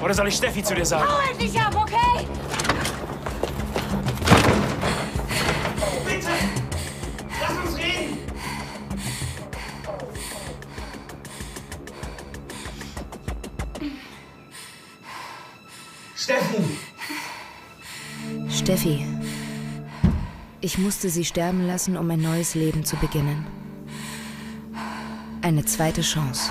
Oder soll ich Steffi zu dir sagen? Hau endlich ab, okay? Bitte! Lass uns reden! Steffi! Steffi. Ich musste sie sterben lassen, um ein neues Leben zu beginnen. Eine zweite Chance.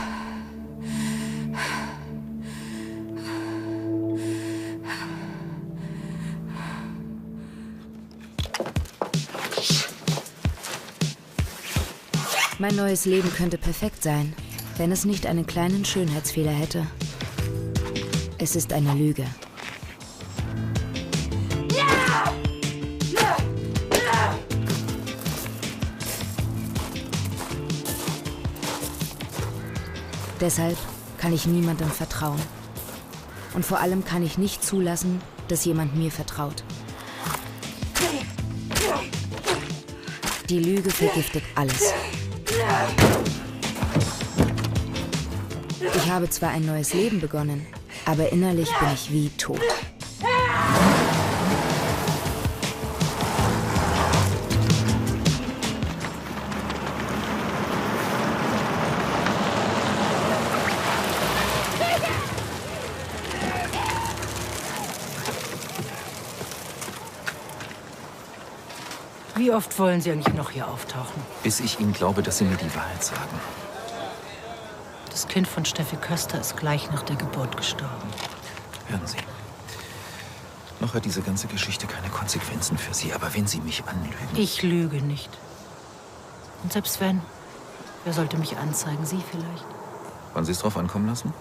Mein neues Leben könnte perfekt sein, wenn es nicht einen kleinen Schönheitsfehler hätte. Es ist eine Lüge. Deshalb kann ich niemandem vertrauen. Und vor allem kann ich nicht zulassen, dass jemand mir vertraut. Die Lüge vergiftet alles. Ich habe zwar ein neues Leben begonnen, aber innerlich bin ich wie tot. Wie oft wollen Sie eigentlich noch hier auftauchen? Bis ich Ihnen glaube, dass Sie mir die Wahrheit sagen. Das Kind von Steffi Köster ist gleich nach der Geburt gestorben. Hören Sie. Noch hat diese ganze Geschichte keine Konsequenzen für Sie, aber wenn Sie mich anlügen... Ich lüge nicht. Und selbst wenn, wer sollte mich anzeigen? Sie vielleicht? Wollen Sie es drauf ankommen lassen?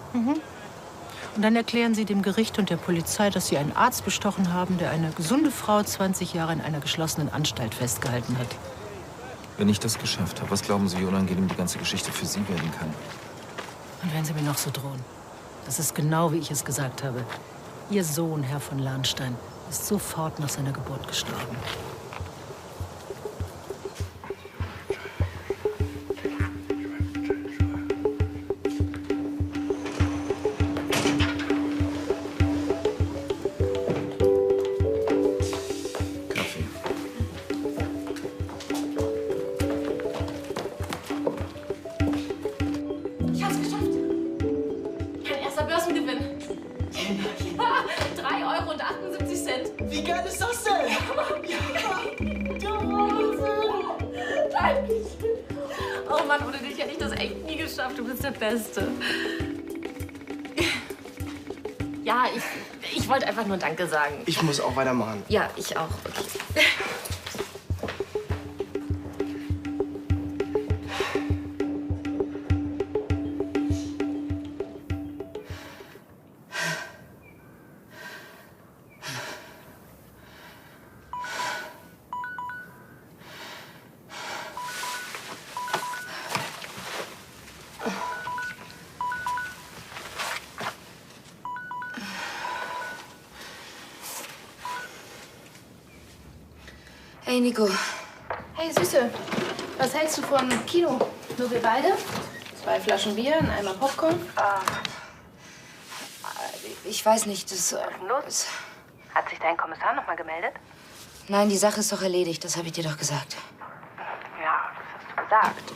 Und dann erklären Sie dem Gericht und der Polizei, dass Sie einen Arzt bestochen haben, der eine gesunde Frau 20 Jahre in einer geschlossenen Anstalt festgehalten hat. Wenn ich das geschafft habe, was glauben Sie, wie unangenehm die ganze Geschichte für Sie werden kann? Und wenn Sie mir noch so drohen, das ist genau, wie ich es gesagt habe. Ihr Sohn, Herr von Lahnstein, ist sofort nach seiner Geburt gestorben. Kaffee. Ich hab's geschafft. Mein erster Börsengewinn. Ja, 3,78 €. Wie geil ist das denn? Danke. Oh Mann, ohne dich hätte ich das echt nie geschafft. Du bist der Beste. Ja, ich wollte einfach nur Danke sagen. Ich muss auch weitermachen. Ja, ich auch. Okay. Hey, Nico. Hey, Süße. Was hältst du von Kino? Nur wir beide? 2 Flaschen Bier, ein Eimer Popcorn? Ich weiß nicht, das... Los. Hat sich dein Kommissar noch mal gemeldet? Nein, die Sache ist doch erledigt, das habe ich dir doch gesagt. Ja, das hast du gesagt.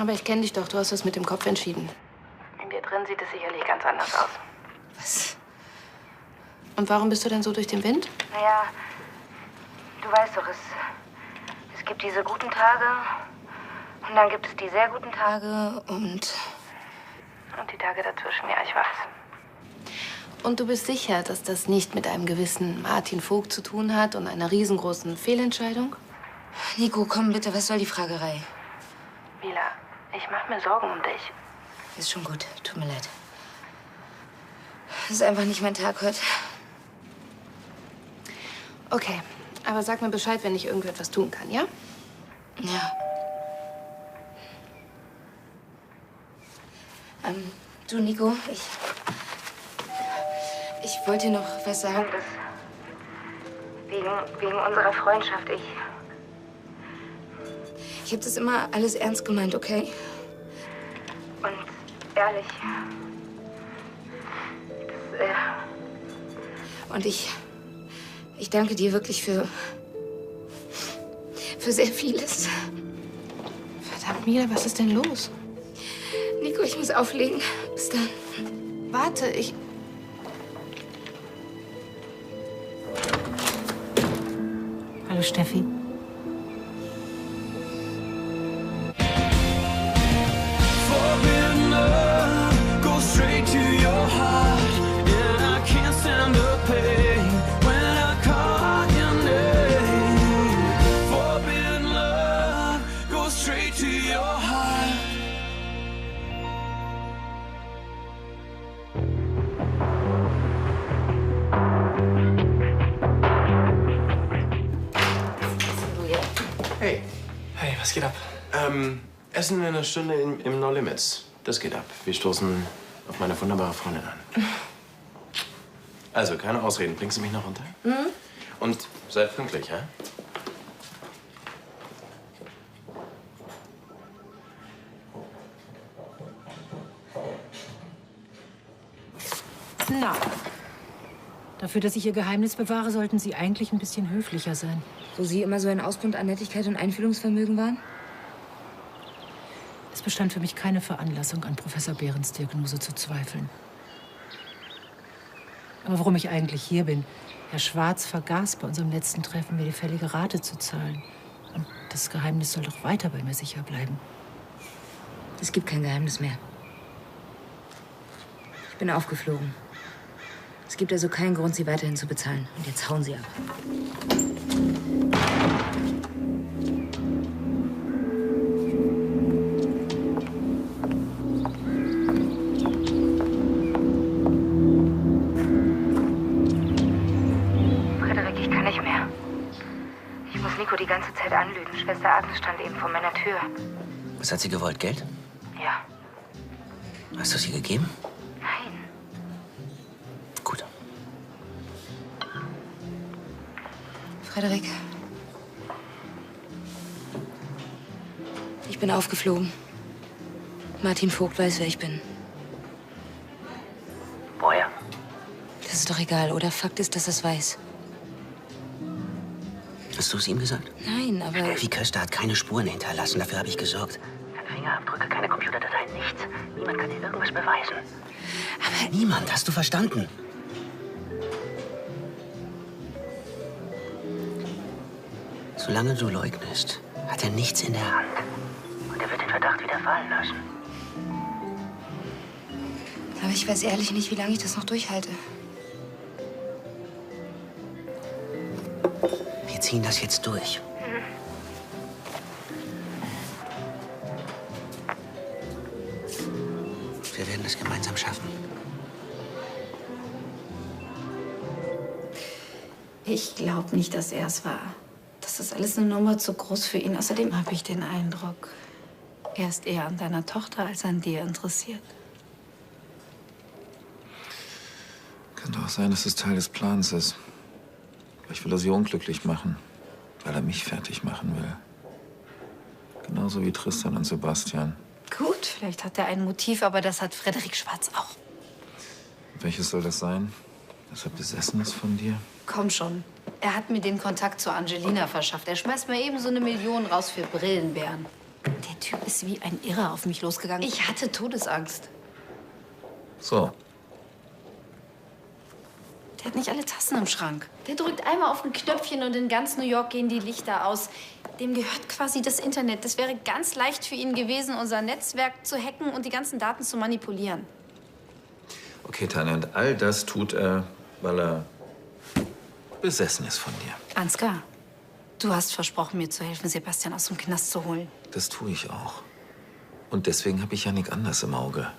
Aber ich kenne dich doch, du hast es mit dem Kopf entschieden. In dir drin sieht es sicherlich ganz anders aus. Was? Und warum bist du denn so durch den Wind? Naja, du weißt doch, es gibt diese guten Tage und dann gibt es die sehr guten Tage und Und die Tage dazwischen, ja, ich weiß. Und du bist sicher, dass das nicht mit einem gewissen Martin Vogt zu tun hat und einer riesengroßen Fehlentscheidung? Nico, komm bitte, was soll die Fragerei? Mila, ich mache mir Sorgen um dich. Ist schon gut, tut mir leid. Das ist einfach nicht mein Tag heute. Okay, aber sag mir Bescheid, wenn ich irgendetwas tun kann, ja? Ja. Du, Nico, ich wollte dir noch was sagen. Wegen unserer Freundschaft. Ich habe das immer alles ernst gemeint, okay? Und ehrlich, Und ich danke dir wirklich für sehr vieles. Verdammt, Mila, was ist denn los? Nico, ich muss auflegen. Bis dann. Warte, ich... Hallo, Steffi. Forbidden love goes straight to your heart, and I can't stand the pain when I call your name. Forbidden love goes straight to your heart. Hey. Hey, was geht ab? Essen in einer Stunde im No Limits. Das geht ab. Wir stoßen auf meine wunderbare Freundin an. Also, keine Ausreden. Bringst du mich noch runter? Mhm. Und sei pünktlich, ja? Na. Dafür, dass ich Ihr Geheimnis bewahre, sollten Sie eigentlich ein bisschen höflicher sein. Wo Sie immer so ein Ausbund an Nettigkeit und Einfühlungsvermögen waren? Es bestand für mich keine Veranlassung, an Professor Behrens Diagnose zu zweifeln. Aber warum ich eigentlich hier bin? Herr Schwarz vergaß bei unserem letzten Treffen, mir die fällige Rate zu zahlen. Und das Geheimnis soll doch weiter bei mir sicher bleiben. Es gibt kein Geheimnis mehr. Ich bin aufgeflogen. Es gibt also keinen Grund, Sie weiterhin zu bezahlen. Und jetzt hauen Sie ab. Frederik, ich kann nicht mehr. Ich muss Nico die ganze Zeit anlügen. Schwester Agnes stand eben vor meiner Tür. Was hat sie gewollt? Geld? Ja. Hast du sie gegeben? Nein. Gut. Frederik. Ich bin aufgeflogen. Martin Vogt weiß, wer ich bin. Woher? Das ist doch egal, oder? Fakt ist, dass er es weiß. Hast du es ihm gesagt? Nein, aber... Steffi Köster hat keine Spuren hinterlassen. Dafür habe ich gesorgt. Keine Fingerabdrücke, keine Computerdateien, nichts. Niemand kann dir irgendwas beweisen. Aber... Niemand, hast du verstanden? Solange du leugnest, hat er nichts in der Hand. Und er wird den Verdacht wieder fallen lassen. Aber ich weiß ehrlich nicht, wie lange ich das noch durchhalte. Wir ziehen das jetzt durch. Wir werden es gemeinsam schaffen. Ich glaube nicht, dass er es war. Das ist alles eine Nummer zu groß für ihn. Außerdem habe ich den Eindruck, er ist eher an deiner Tochter als an dir interessiert. Kann doch sein, dass es Teil des Plans ist. Vielleicht will er sie unglücklich machen, weil er mich fertig machen will. Genauso wie Tristan und Sebastian. Gut, vielleicht hat er ein Motiv, aber das hat Frederik Schwarz auch. Welches soll das sein? Dass er besessen ist von dir? Komm schon. Er hat mir den Kontakt zu Angelina verschafft. Er schmeißt mir eben so 1 Million raus für Brillenbären. Der Typ ist wie ein Irrer auf mich losgegangen. Ich hatte Todesangst. So. Der hat nicht alle Tassen im Schrank. Der drückt einmal auf ein Knöpfchen und in ganz New York gehen die Lichter aus. Dem gehört quasi das Internet. Das wäre ganz leicht für ihn gewesen, unser Netzwerk zu hacken und die ganzen Daten zu manipulieren. Okay, Tanja, und all das tut er, weil er besessen ist von dir. Ansgar, du hast versprochen, mir zu helfen, Sebastian aus dem Knast zu holen. Das tue ich auch. Und deswegen habe ich Jannik anders im Auge.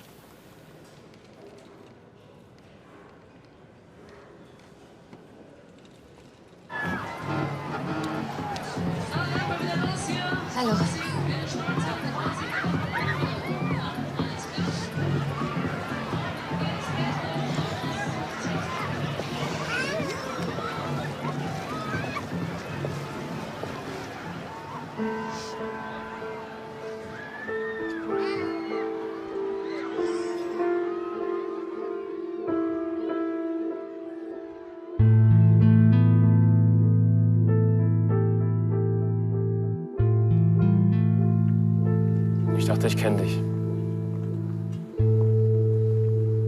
Hallo. dachte, ich kenne dich.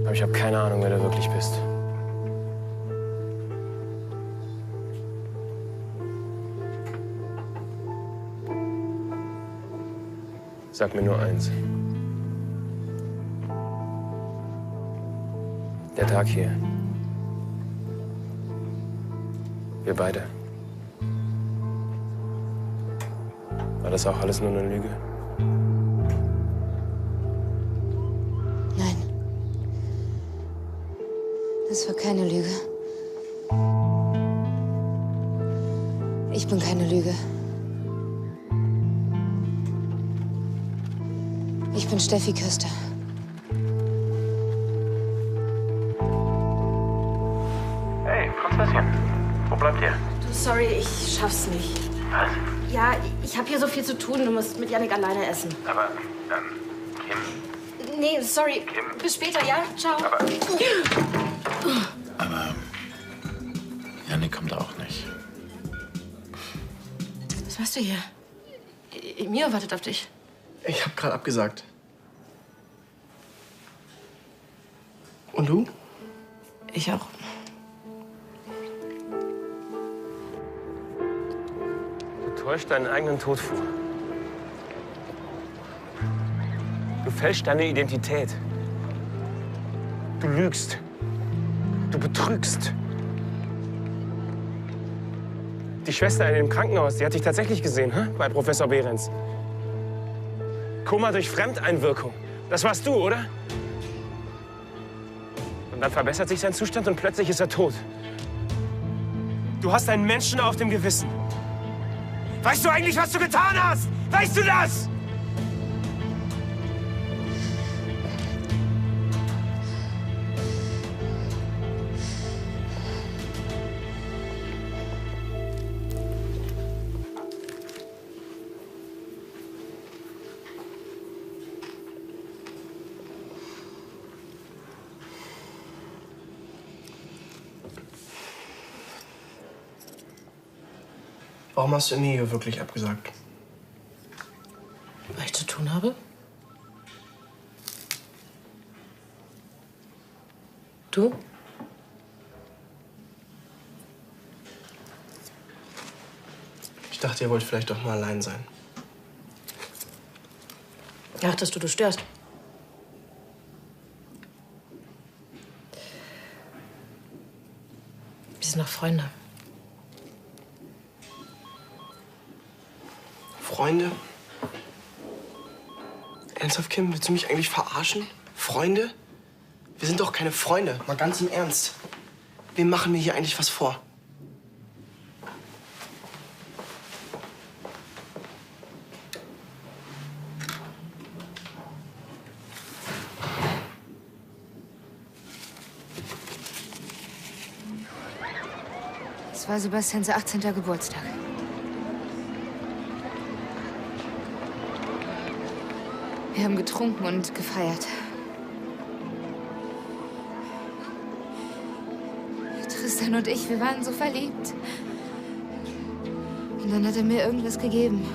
Aber ich habe keine Ahnung, wer du wirklich bist. Sag mir nur eins. Der Tag hier. Wir beide. War das auch alles nur eine Lüge? Nein. Das war keine Lüge. Ich bin keine Lüge. Ich bin Steffi Köster. Hey, Prinzesschen. Wo bleibt ihr? Du, sorry, ich schaff's nicht. Was? Ja, ich habe hier so viel zu tun. Du musst mit Jannik alleine essen. Aber, Kim. Nee, sorry. Kim. Bis später, ja? Ciao. Aber Jannik kommt auch nicht. Was machst du hier? Mia wartet auf dich. Ich habe gerade abgesagt. Und du? Ich auch. Du täuschst deinen eigenen Tod vor. Du fälschst deine Identität. Du lügst. Du betrügst. Die Schwester in dem Krankenhaus, die hat dich tatsächlich gesehen, bei Professor Behrens. Koma durch Fremdeinwirkung. Das warst du, oder? Und dann verbessert sich sein Zustand und plötzlich ist er tot. Du hast einen Menschen auf dem Gewissen. Weißt du eigentlich, was du getan hast? Weißt du das? Warum hast du Emilio wirklich abgesagt? Weil ich zu tun habe? Du? Ich dachte, ihr wollt vielleicht doch mal allein sein. Dachtest du störst? Wir sind noch Freunde. Freunde? Ernsthaft, Kim? Willst du mich eigentlich verarschen? Freunde? Wir sind doch keine Freunde. Mal ganz im Ernst. Wem machen wir hier eigentlich was vor? Es war Sebastians 18. Geburtstag. Wir haben getrunken und gefeiert. Tristan und ich, wir waren so verliebt. Und dann hat er mir irgendwas gegeben.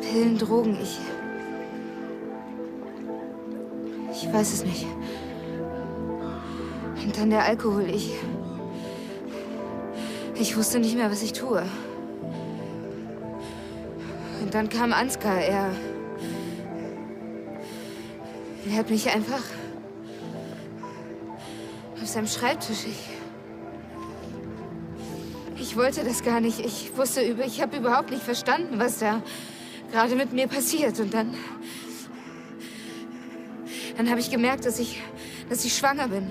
Pillen, Drogen, ich weiß es nicht. Und dann der Alkohol, ich wusste nicht mehr, was ich tue. Und dann kam Ansgar, er hat mich einfach auf seinem Schreibtisch. Ich wollte das gar nicht. Ich habe überhaupt nicht verstanden, was da gerade mit mir passiert. Und dann habe ich gemerkt, dass ich schwanger bin.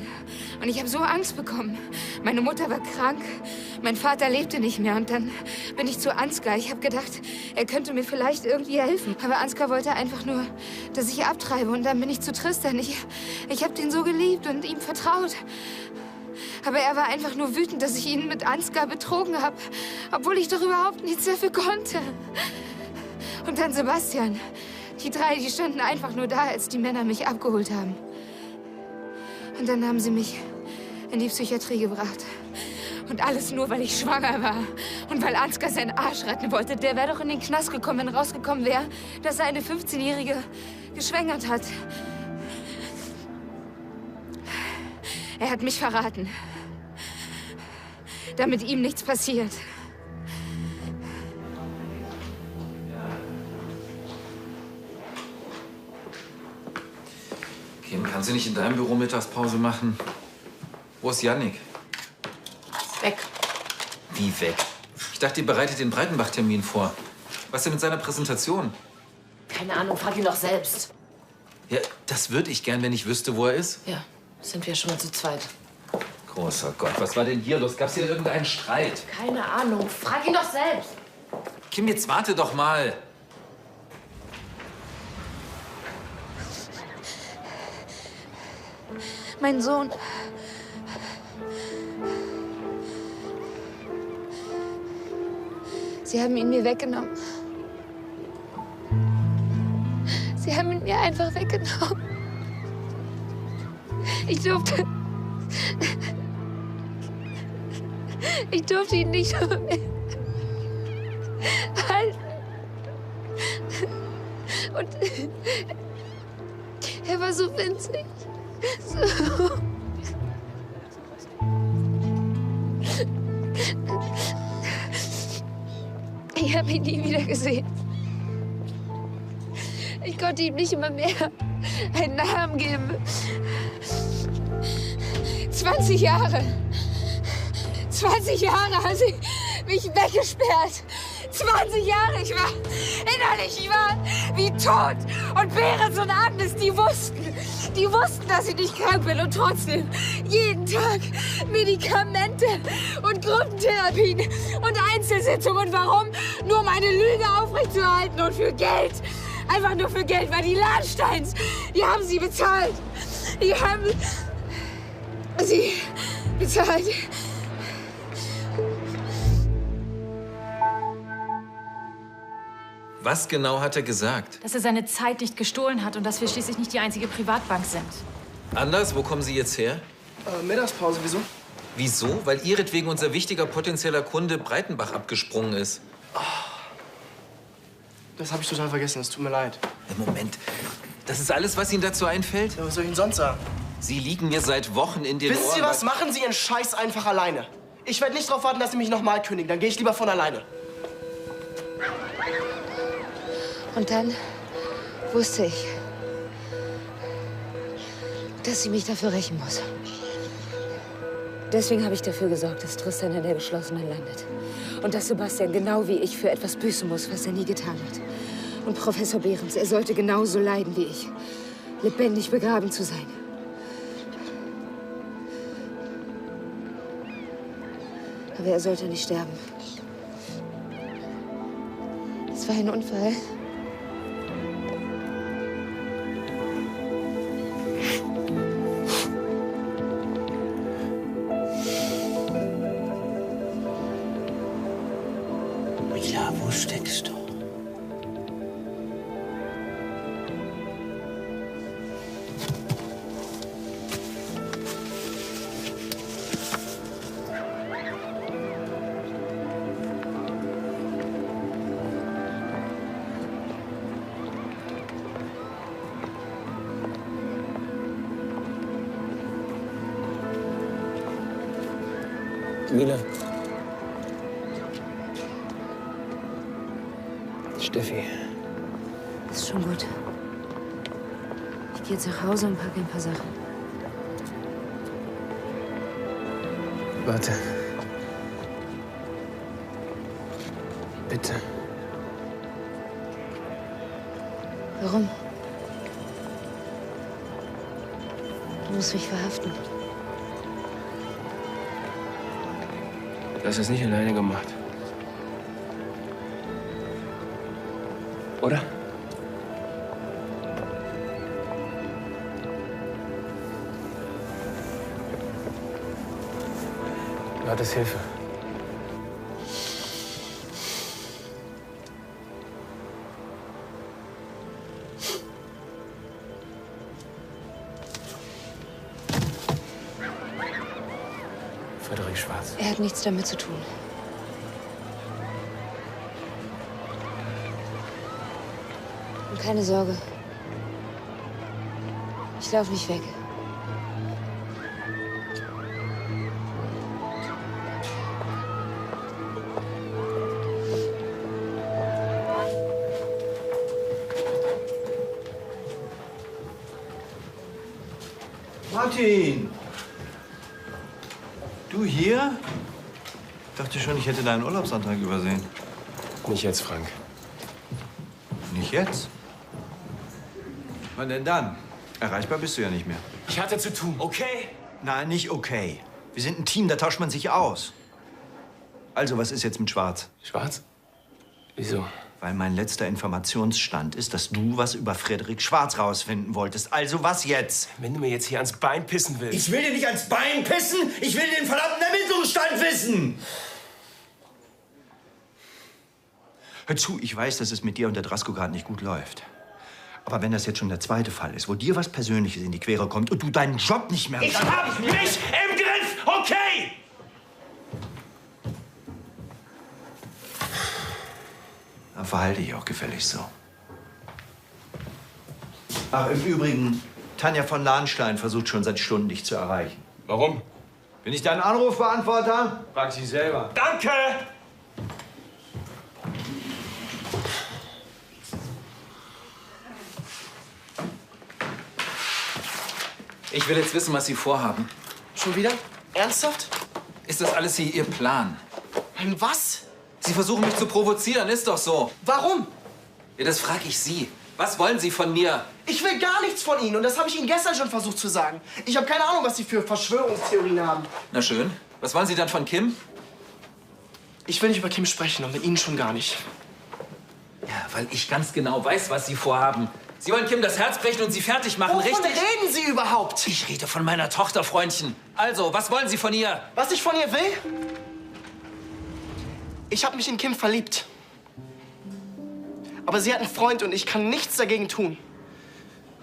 Und ich habe so Angst bekommen. Meine Mutter war krank, mein Vater lebte nicht mehr. Und dann bin ich zu Ansgar. Ich habe gedacht, er könnte mir vielleicht irgendwie helfen. Aber Ansgar wollte einfach nur, dass ich abtreibe. Und dann bin ich zu Tristan. Ich habe den so geliebt und ihm vertraut. Aber er war einfach nur wütend, dass ich ihn mit Ansgar betrogen habe. Obwohl ich doch überhaupt nichts dafür konnte. Und dann Sebastian. Die drei, die standen einfach nur da, als die Männer mich abgeholt haben. Und dann haben sie mich in die Psychiatrie gebracht. Und alles nur, weil ich schwanger war. Und weil Ansgar seinen Arsch retten wollte. Der wäre doch in den Knast gekommen, wenn rausgekommen wäre, dass er eine 15-Jährige geschwängert hat. Er hat mich verraten. Damit ihm nichts passiert. Kim, kannst du nicht in deinem Büro Mittagspause machen? Wo ist Jannik? Ist weg. Wie weg? Ich dachte, ihr bereitet den Breitenbach-Termin vor. Was denn mit seiner Präsentation? Keine Ahnung, frag ihn doch selbst. Ja, das würde ich gern, wenn ich wüsste, wo er ist. Ja, sind wir schon mal zu zweit. Großer Gott, was war denn hier los? Gab's hier irgendeinen Streit? Keine Ahnung, frag ihn doch selbst. Kim, jetzt warte doch mal. Mein Sohn. Sie haben ihn mir weggenommen. Sie haben ihn mir einfach weggenommen. Ich durfte ihn nicht halten. Und er war so winzig. So. Ich habe ihn nie wieder gesehen. Ich konnte ihm nicht immer mehr einen Namen geben. 20 Jahre. 20 Jahre haben sie mich weggesperrt. 20 Jahre. Ich war wie tot. Und Behrens und Agnes, die wussten, dass ich nicht krank bin. Und trotzdem jeden Tag Medikamente und Gruppentherapien und Einzelsitzungen. Und warum? Nur um eine Lüge aufrechtzuerhalten und für Geld. Einfach nur für Geld, weil die Lahnsteins, die haben sie bezahlt. Die haben sie bezahlt. Was genau hat er gesagt? Dass er seine Zeit nicht gestohlen hat und dass wir schließlich nicht die einzige Privatbank sind. Anders, wo kommen Sie jetzt her? Mittagspause, wieso? Wieso? Weil ihretwegen unser wichtiger potenzieller Kunde Breitenbach abgesprungen ist. Das habe ich total vergessen, es tut mir leid. Moment, das ist alles, was Ihnen dazu einfällt? Ja, was soll ich Ihnen sonst sagen? Sie liegen mir seit Wochen in den Ohren. Wisst ihr was? Machen Sie Ihren Scheiß einfach alleine. Ich werde nicht darauf warten, dass Sie mich nochmal kündigen. Dann gehe ich lieber von alleine. Und dann wusste ich, dass sie mich dafür rächen muss. Deswegen habe ich dafür gesorgt, dass Tristan in der Geschlossenen landet. Und dass Sebastian genau wie ich für etwas büßen muss, was er nie getan hat. Und Professor Behrens, er sollte genauso leiden wie ich. Lebendig begraben zu sein. Aber er sollte nicht sterben. Es war ein Unfall. Ja, wo steckst du? Mila. Steffi. Ist schon gut. Ich gehe jetzt nach Hause und packe ein paar Sachen. Warte. Bitte. Warum? Du musst mich verhaften. Du hast das nicht alleine gemacht. Oder? Du hattest Hilfe. Frederik Schwarz? Er hat nichts damit zu tun. Und keine Sorge. Ich laufe nicht weg. Martin! Du hier? Ich dachte schon, ich hätte deinen Urlaubsantrag übersehen. Nicht jetzt, Frank. Nicht jetzt? Wann denn dann? Erreichbar bist du ja nicht mehr. Ich hatte zu tun, okay? Nein, nicht okay. Wir sind ein Team, da tauscht man sich aus. Also, was ist jetzt mit Schwarz? Schwarz? Wieso? Weil mein letzter Informationsstand ist, dass du was über Frederik Schwarz rausfinden wolltest. Also, was jetzt? Wenn du mir jetzt hier ans Bein pissen willst. Ich will dir nicht ans Bein pissen! Ich will den verdammten Ermittlungsstand wissen! Hör zu, ich weiß, dass es mit dir und der Drasko gerade nicht gut läuft. Aber wenn das jetzt schon der zweite Fall ist, wo dir was Persönliches in die Quere kommt und du deinen Job nicht mehr... Ich hab mich im Griff, okay? Dann verhalte dich auch gefällig so. Ach, im Übrigen, Tanja von Lahnstein versucht schon seit Stunden, dich zu erreichen. Warum? Bin ich dein Anrufbeantworter? Frag sie selber. Danke! Ich will jetzt wissen, was Sie vorhaben. Schon wieder? Ernsthaft? Ist das alles hier Ihr Plan? Was? Sie versuchen mich zu provozieren, ist doch so. Warum? Ja, das frage ich Sie. Was wollen Sie von mir? Ich will gar nichts von Ihnen und das habe ich Ihnen gestern schon versucht zu sagen. Ich habe keine Ahnung, was Sie für Verschwörungstheorien haben. Na schön. Was wollen Sie dann von Kim? Ich will nicht über Kim sprechen und mit Ihnen schon gar nicht. Ja, weil ich ganz genau weiß, was Sie vorhaben. Sie wollen Kim das Herz brechen und sie fertig machen, Wovon richtig? reden Sie überhaupt? Ich rede von meiner Tochter, Freundchen. Also, was wollen Sie von ihr? Was ich von ihr will? Ich habe mich in Kim verliebt. Aber sie hat einen Freund und ich kann nichts dagegen tun.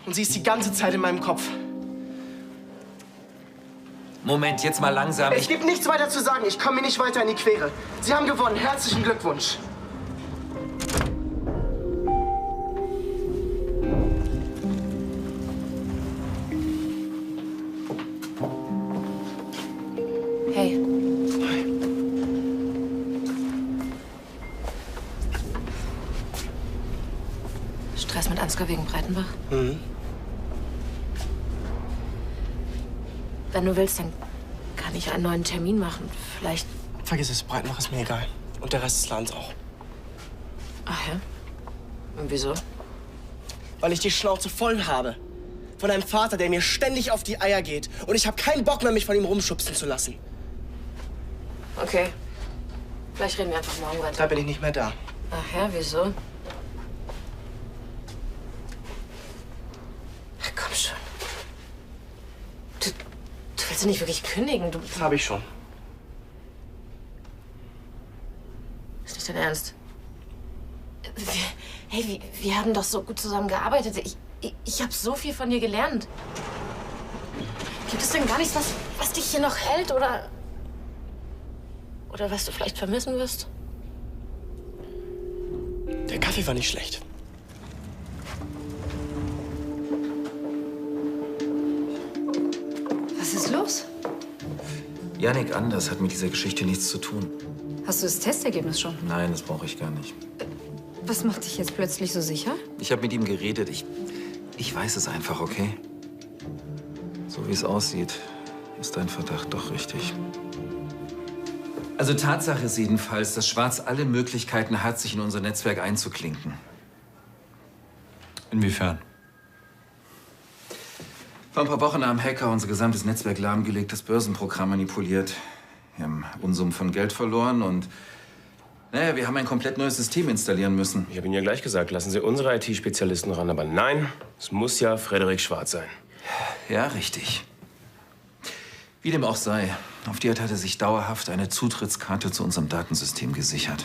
Und sie ist die ganze Zeit in meinem Kopf. Moment, jetzt mal langsam. Es gibt nichts weiter zu sagen. Ich komme mir nicht weiter in die Quere. Sie haben gewonnen. Herzlichen Glückwunsch. Hey. Stress mit Ansgar wegen Breitenbach? Mhm. Wenn du willst, dann kann ich einen neuen Termin machen. Vielleicht. Vergiss es, Breitenbach ist mir egal. Und der Rest des Ladens auch. Ach ja? Und wieso? Weil ich die Schnauze voll habe. Von einem Vater, der mir ständig auf die Eier geht. Und ich habe keinen Bock mehr, mich von ihm rumschubsen zu lassen. Okay. Vielleicht reden wir einfach morgen weiter. Da bin ich nicht mehr da. Ach ja, wieso? Ach, komm schon. Du willst doch nicht wirklich kündigen. Das habe ich schon. Ist nicht dein Ernst? Wir haben doch so gut zusammengearbeitet. Ich habe so viel von dir gelernt. Gibt es denn gar nichts, was dich hier noch hält? Oder was du vielleicht vermissen wirst? Der Kaffee war nicht schlecht. Was ist los? Jannik Anders hat mit dieser Geschichte nichts zu tun. Hast du das Testergebnis schon? Nein, das brauche ich gar nicht. Was macht dich jetzt plötzlich so sicher? Ich habe mit ihm geredet. Ich weiß es einfach, okay? So wie es aussieht, ist dein Verdacht doch richtig. Also Tatsache ist jedenfalls, dass Schwarz alle Möglichkeiten hat, sich in unser Netzwerk einzuklinken. Inwiefern? Vor ein paar Wochen haben Hacker unser gesamtes Netzwerk lahmgelegt, das Börsenprogramm manipuliert. Wir haben Unsummen von Geld verloren und naja, wir haben ein komplett neues System installieren müssen. Ich habe Ihnen ja gleich gesagt, lassen Sie unsere IT-Spezialisten ran. Aber nein, es muss ja Frederik Schwarz sein. Ja, richtig. Wie dem auch sei, auf die Art hat er sich dauerhaft eine Zutrittskarte zu unserem Datensystem gesichert.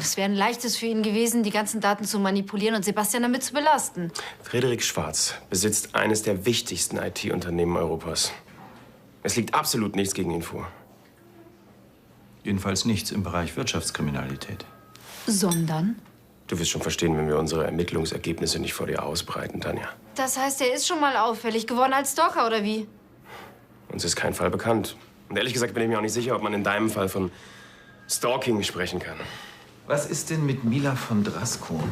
Es wäre ein leichtes für ihn gewesen, die ganzen Daten zu manipulieren und Sebastian damit zu belasten. Frederik Schwarz besitzt eines der wichtigsten IT-Unternehmen Europas. Es liegt absolut nichts gegen ihn vor. Jedenfalls nichts im Bereich Wirtschaftskriminalität. Sondern? Du wirst schon verstehen, wenn wir unsere Ermittlungsergebnisse nicht vor dir ausbreiten, Tanja. Das heißt, er ist schon mal auffällig geworden als Stalker, oder wie? Uns ist kein Fall bekannt. Und ehrlich gesagt bin ich mir auch nicht sicher, ob man in deinem Fall von Stalking sprechen kann. Was ist denn mit Mila von Drasko?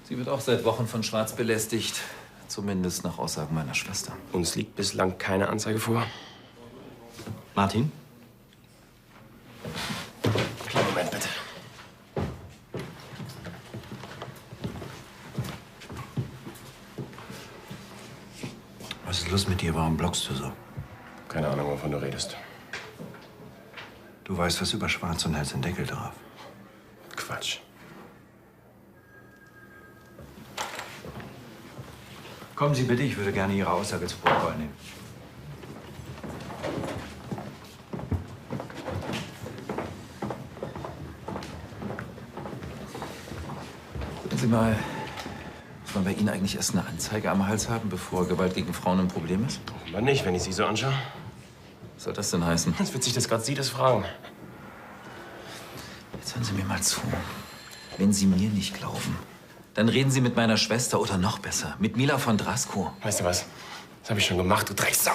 Sie wird auch seit Wochen von Schwarz belästigt. Zumindest nach Aussagen meiner Schwester. Uns liegt bislang keine Anzeige vor. Martin? Kleinen Moment, bitte. Was ist los mit dir? Warum blockst du so? Keine Ahnung, wovon du redest. Du weißt was über Schwarz und hältst den Deckel drauf. Quatsch. Kommen Sie bitte, ich würde gerne Ihre Aussage zu Protokoll nehmen. Sagen Sie mal, muss man bei Ihnen eigentlich erst eine Anzeige am Hals haben, bevor Gewalt gegen Frauen ein Problem ist? Aber nicht, wenn ich sie so anschaue. Was soll das denn heißen? Es wird sich das gerade Sie das fragen. Jetzt hören Sie mir mal zu. Wenn Sie mir nicht glauben, dann reden Sie mit meiner Schwester oder noch besser, mit Mila von Drasko. Weißt du was? Das habe ich schon gemacht, du Drecksau.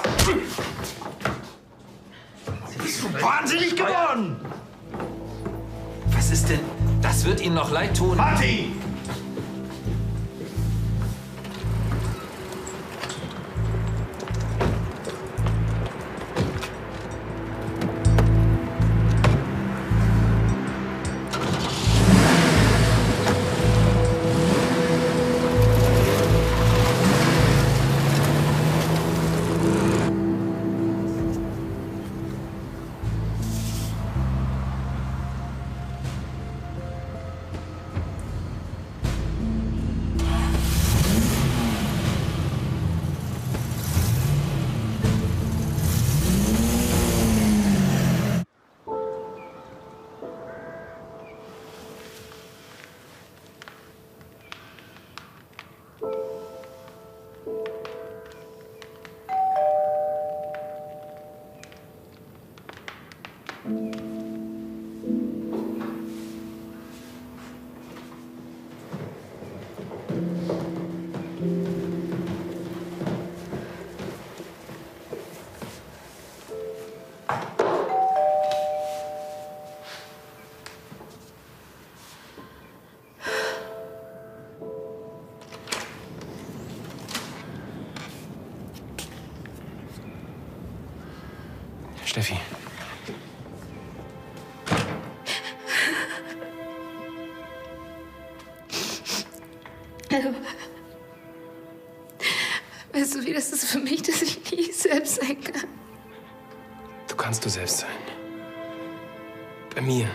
Sie bist so wahnsinnig geworden! Was ist denn? Das wird Ihnen noch leid tun. Martin! Steffi. Also, weißt du, wie das ist für mich, dass ich nie selbst sein kann? Du kannst du selbst sein. Bei mir.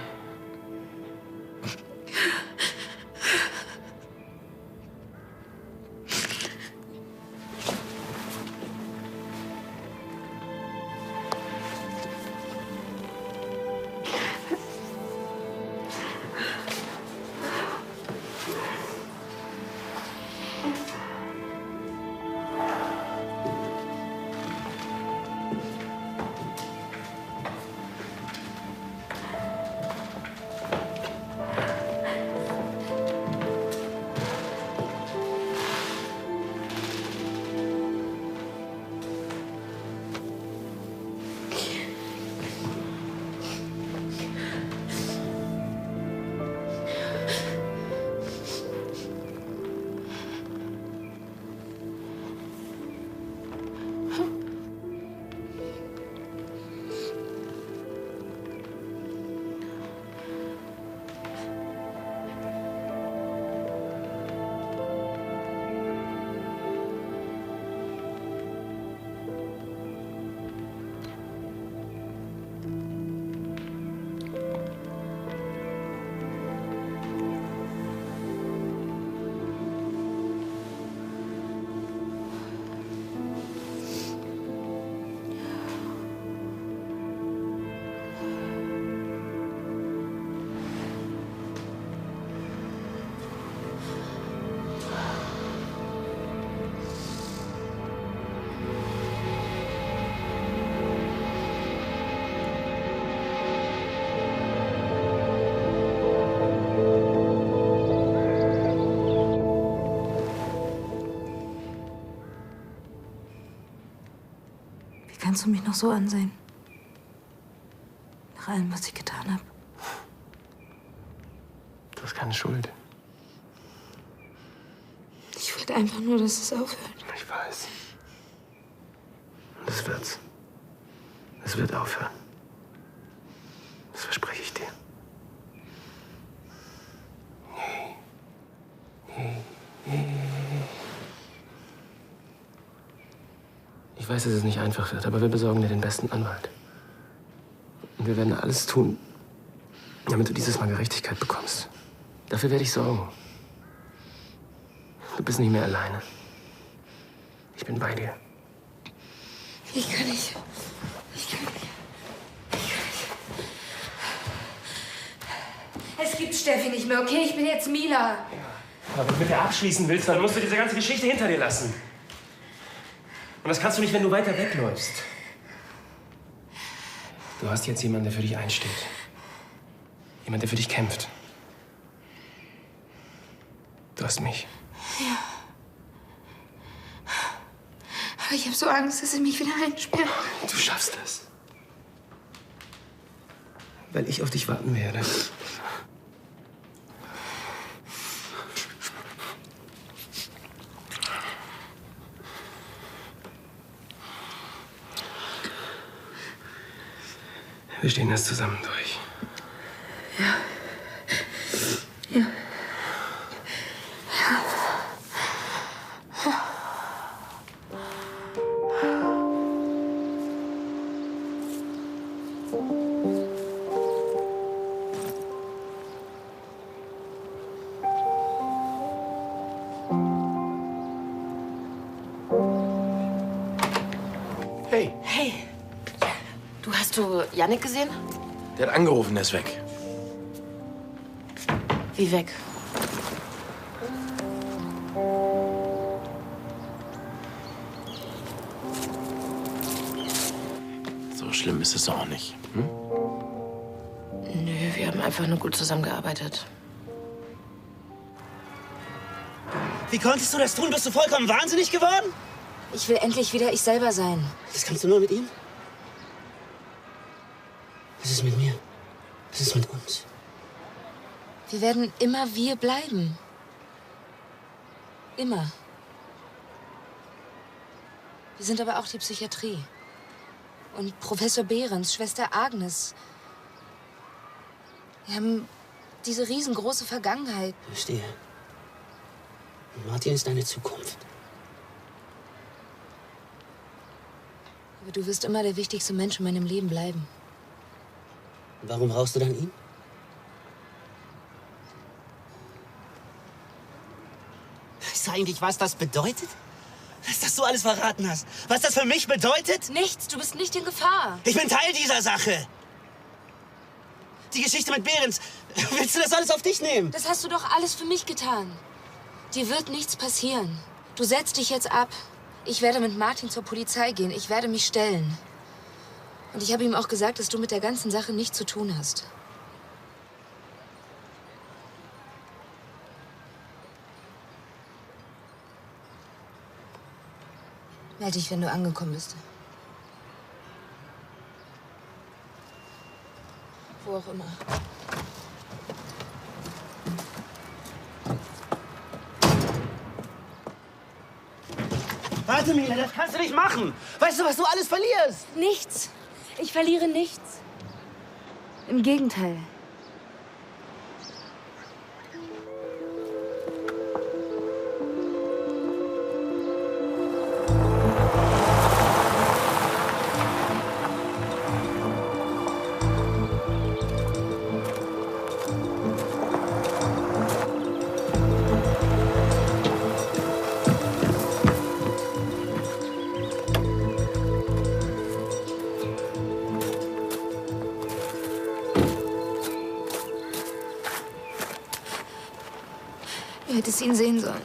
kannst du mich noch so ansehen? Nach allem, was ich getan habe. Du hast keine Schuld. Ich wollte einfach nur, dass es aufhört. Ich weiß. Und es wird's. Es wird aufhören. Das verspreche ich dir. Ich weiß, dass es nicht einfach wird, aber wir besorgen dir den besten Anwalt. Und wir werden alles tun, damit du dieses Mal Gerechtigkeit bekommst. Dafür werde ich sorgen. Du bist nicht mehr alleine. Ich bin bei dir. Ich kann nicht. Es gibt Steffi nicht mehr, okay? Ich bin jetzt Mila. Aber wenn du mit der abschließen willst, dann musst du diese ganze Geschichte hinter dir lassen. Und das kannst du nicht, wenn du weiter wegläufst. Du hast jetzt jemanden, der für dich einsteht. Jemand, der für dich kämpft. Du hast mich. Ja. Aber ich habe so Angst, dass sie mich wieder einsperren. Du schaffst es. Weil ich auf dich warten werde. Wir stehen das zusammen durch. Ja. Ja. Hey. Hey. Hast du Jannik gesehen? Der hat angerufen, der ist weg. Wie weg? So schlimm ist es auch nicht. Hm? Nö, wir haben einfach nur gut zusammengearbeitet. Wie konntest du das tun? Bist du vollkommen wahnsinnig geworden? Ich will endlich wieder ich selber sein. Das kannst du nur mit ihm? Was ist mit mir? Was ist mit uns? Wir werden immer wir bleiben. Immer. Wir sind aber auch die Psychiatrie. Und Professor Behrens, Schwester Agnes. Wir haben diese riesengroße Vergangenheit. Verstehe. Und Martin ist deine Zukunft. Aber du wirst immer der wichtigste Mensch in meinem Leben bleiben. Und warum brauchst du dann ihn? Weißt du eigentlich, was das bedeutet? Dass du alles verraten hast. Was das für mich bedeutet? Nichts, du bist nicht in Gefahr. Ich bin Teil dieser Sache. Die Geschichte mit Behrens. Willst du das alles auf dich nehmen? Das hast du doch alles für mich getan. Dir wird nichts passieren. Du setzt dich jetzt ab. Ich werde mit Martin zur Polizei gehen. Ich werde mich stellen. Und ich habe ihm auch gesagt, dass du mit der ganzen Sache nichts zu tun hast. Meld dich, wenn du angekommen bist. Wo auch immer. Warte, Mila, das kannst du nicht machen. Weißt du, was du alles verlierst? Nichts. Ich verliere nichts. Im Gegenteil. Du hättest ihn sehen sollen.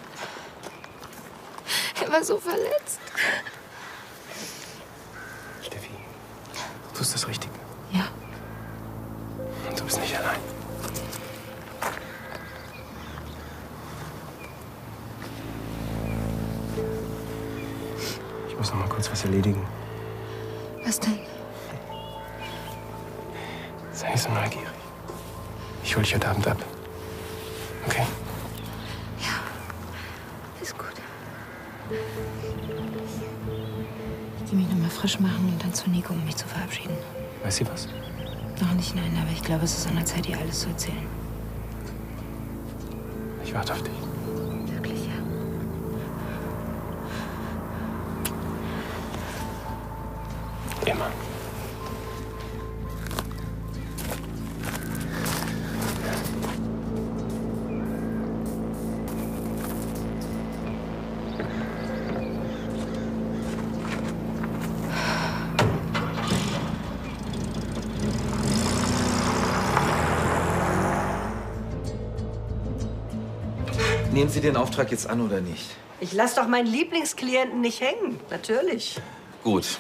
Er war so verletzt. Steffi, du tust das Richtige. Ja. Und du bist nicht allein. Ich muss noch mal kurz was erledigen. Was denn? Sei nicht so neugierig. Ich hol dich heute Abend ab. Okay? Ja, ist gut. Ich gehe mich noch mal frisch machen und dann zu Nico, um mich zu verabschieden. Weiß sie was? Noch nicht, nein, aber ich glaube, es ist an der Zeit, ihr alles zu erzählen. Ich warte auf dich. Wirklich, ja. Immer. Nehmen Sie den Auftrag jetzt an oder nicht? Ich lasse doch meinen Lieblingsklienten nicht hängen. Natürlich. Gut.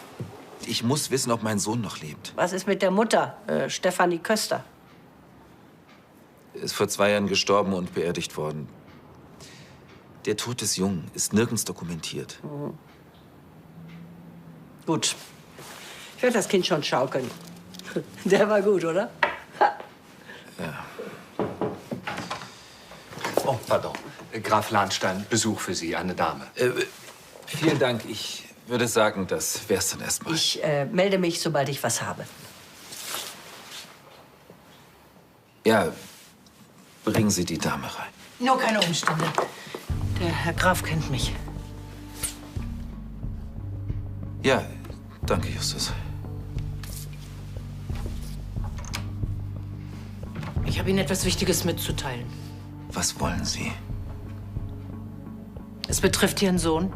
Ich muss wissen, ob mein Sohn noch lebt. Was ist mit der Mutter, Stefanie Köster? Er ist vor 2 Jahren gestorben und beerdigt worden. Der Tod des Jungen ist nirgends dokumentiert. Mhm. Gut. Ich werde das Kind schon schaukeln. Der war gut, oder? Ja. Oh, pardon. Graf Lahnstein, Besuch für Sie, eine Dame. Vielen Dank. Ich würde sagen, das wär's dann erstmal. Ich melde mich, sobald ich was habe. Ja, bringen Sie die Dame rein. Nur keine Umstände. Der Herr Graf kennt mich. Ja, danke, Justus. Ich habe Ihnen etwas Wichtiges mitzuteilen. Was wollen Sie? Es betrifft Ihren Sohn.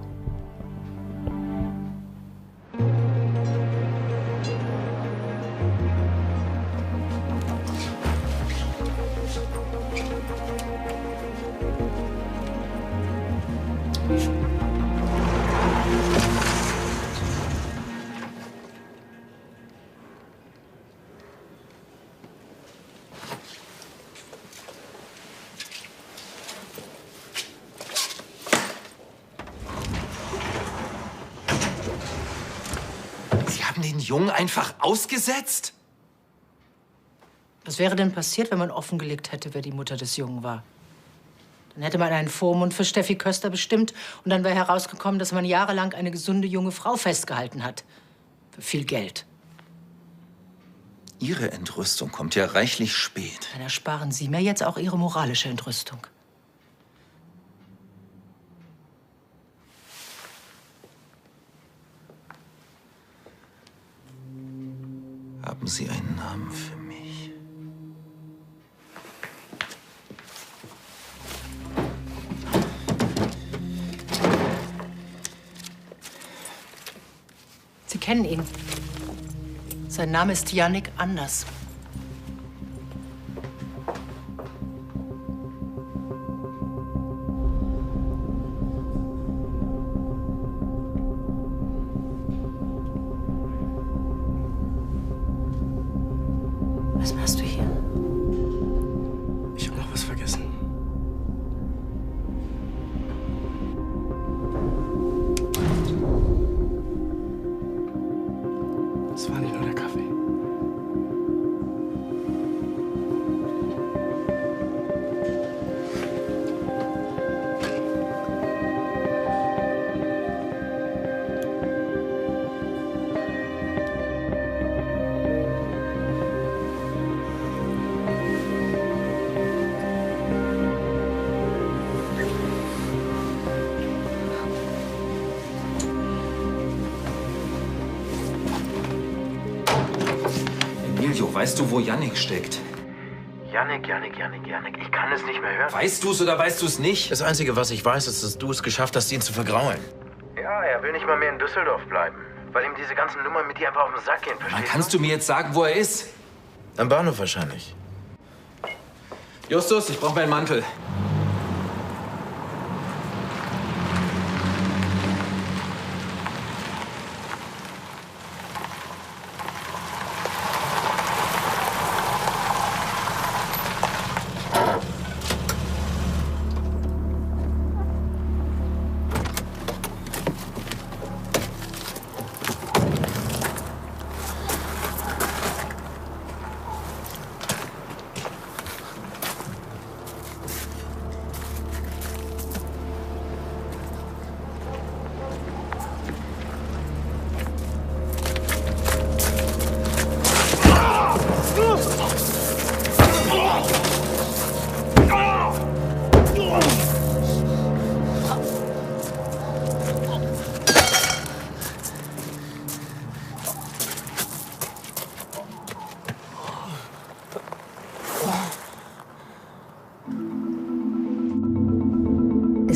Den Jungen einfach ausgesetzt? Was wäre denn passiert, wenn man offengelegt hätte, wer die Mutter des Jungen war? Dann hätte man einen Vormund für Steffi Köster bestimmt und dann wäre herausgekommen, dass man jahrelang eine gesunde junge Frau festgehalten hat. Für viel Geld. Ihre Entrüstung kommt ja reichlich spät. Dann ersparen Sie mir jetzt auch Ihre moralische Entrüstung. Haben Sie einen Namen für mich? Sie kennen ihn. Sein Name ist Jannik Anders. Was machst du hier? Ich habe noch was vergessen. Es war nicht nur der Kaffee. Emilio, weißt du, wo Jannik steckt? Jannik, ich kann es nicht mehr hören. Weißt du's oder weißt du's nicht? Das Einzige, was ich weiß, ist, dass du es geschafft hast, ihn zu vergraulen. Ja, er will nicht mal mehr in Düsseldorf bleiben, weil ihm diese ganzen Nummern mit dir einfach auf den Sack gehen, verstehst Kannst du mir jetzt sagen, wo er ist? Am Bahnhof wahrscheinlich. Justus, ich brauche meinen Mantel.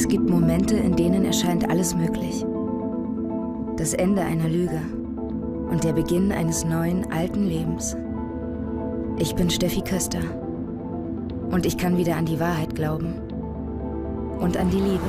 Es gibt Momente, in denen erscheint alles möglich. Das Ende einer Lüge und der Beginn eines neuen, alten Lebens. Ich bin Steffi Köster und ich kann wieder an die Wahrheit glauben und an die Liebe.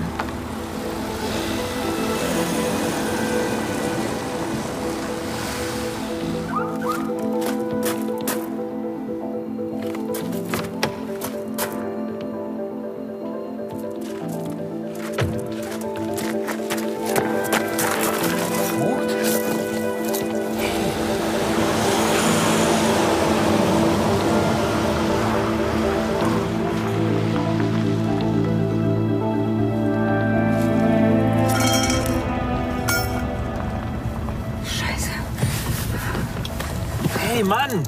Hey, Mann!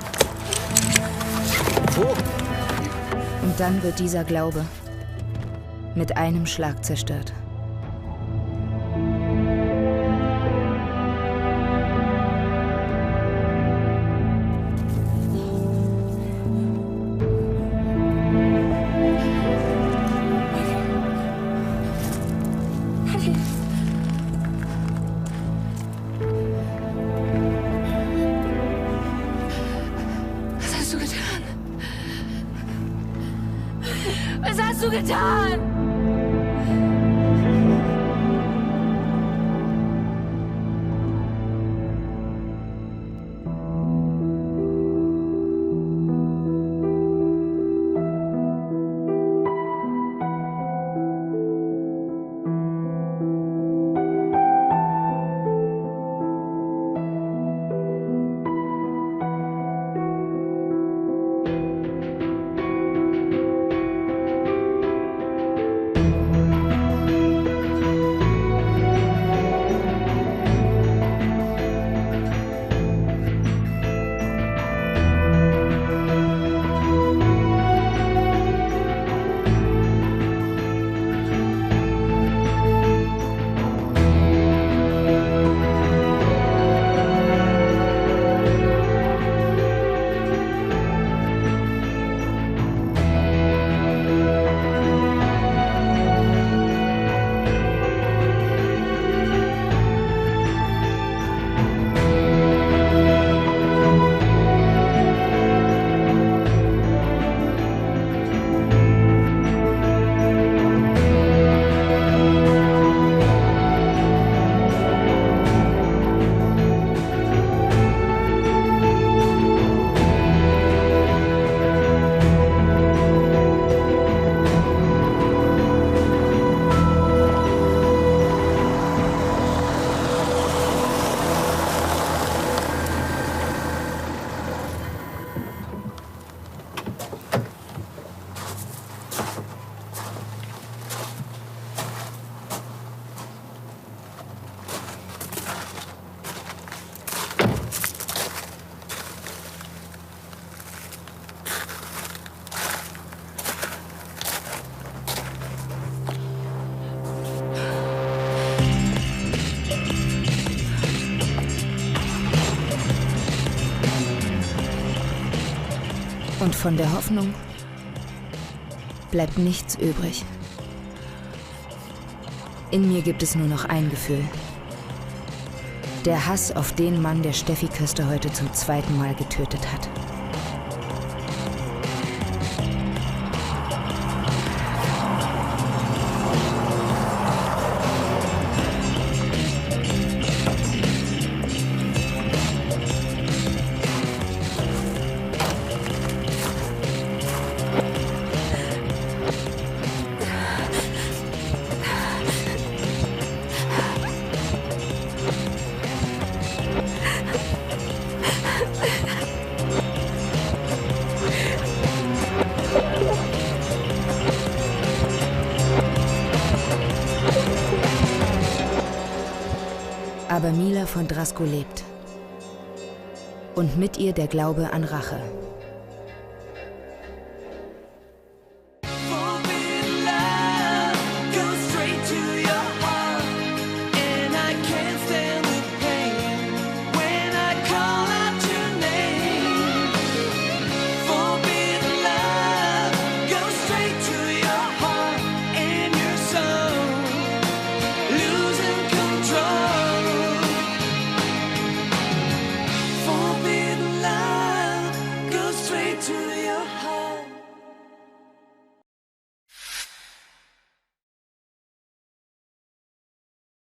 Wo? Und dann wird dieser Glaube mit einem Schlag zerstört. Was hast du getan? Was hast du getan? Und von der Hoffnung bleibt nichts übrig. In mir gibt es nur noch ein Gefühl. Der Hass auf den Mann, der Steffi Köster heute zum zweiten Mal getötet hat. Aber Mila von Drasko lebt. Und mit ihr der Glaube an Rache.